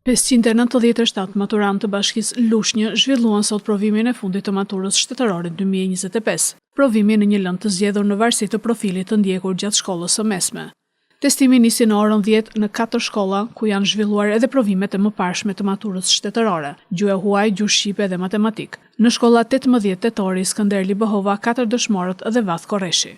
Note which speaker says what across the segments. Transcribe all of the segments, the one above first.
Speaker 1: 597 maturantë të Bashkisë Lushnjë zhvilluan sot provimin e fundit të maturës shtetërore 2025. Provimi në një lëndë të zgjedhur në varësi të profilit të ndjekur gjatë shkollës së mesme. Testimi nisi në orën 10 në 4 shkolla ku janë zhvilluar edhe provimet e mëparshme të maturës shtetërore, gjuhë huaj, gjuhë shqipe dhe matematik. Në shkolla 18 Tetori, Skënderli Behova, 4 dëshmorët dhe Vath Korreshi.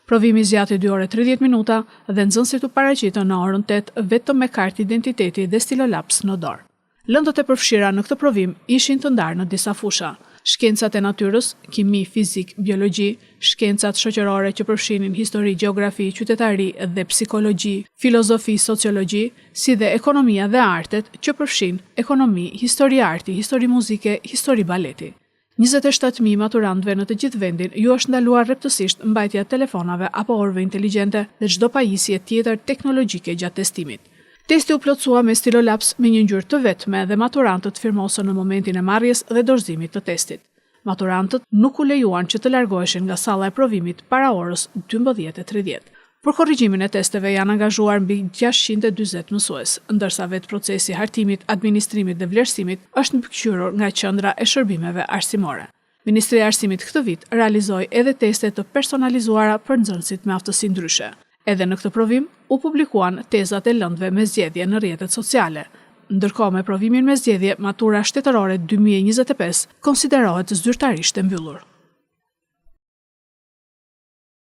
Speaker 1: Provimi zgjati 2 orë 30 minuta dhe nxënësit u paraqitën në orën 8 vetëm me kartë identiteti dhe stilolaps në dorë. Lëndët e përfshira në këtë provim ishin të ndarë në disa fusha: shkencat e natyrës, kimi, fizik, biologji, shkencat shoqërore që përfshinin histori, gjeografi, qytetari dhe psikologji, filozofi, sociologji, si dhe ekonomia dhe artet që përfshin ekonomi, histori arti, histori muzike, histori baleti. 27.000 maturantëve në të gjithë vendin ju është ndaluar rreptësisht mbajtja e telefonave apo orëve inteligjente dhe çdo pajisje tjetër teknologjike gjatë testimit. Testi u plotësua me stilolaps me një ngjyrë të vetme dhe maturantët firmosën në momentin e marrjes dhe dorëzimit të testit. Maturantët nuk u lejuan që të largoheshin nga salla e provimit para orës 12:30. Për korrigjimin e testeve janë angazhuar mbi 640 mësues, ndërsa vetë procesi hartimit, administrimit dhe vlerësimit është mbikëqyrur nga qendra e shërbimeve arsimore. Ministria e Arsimit këtë vit realizoi edhe teste të personalizuara për nxënësit me aftësi ndryshe. Edhe në këtë provim u publikuan tezat e lëndëve me zgjedhje në rrjetet sociale. Ndërkohë me provimin me zgjedhje, matura shtetërore 2025 konsiderohet zyrtarisht e mbyllur.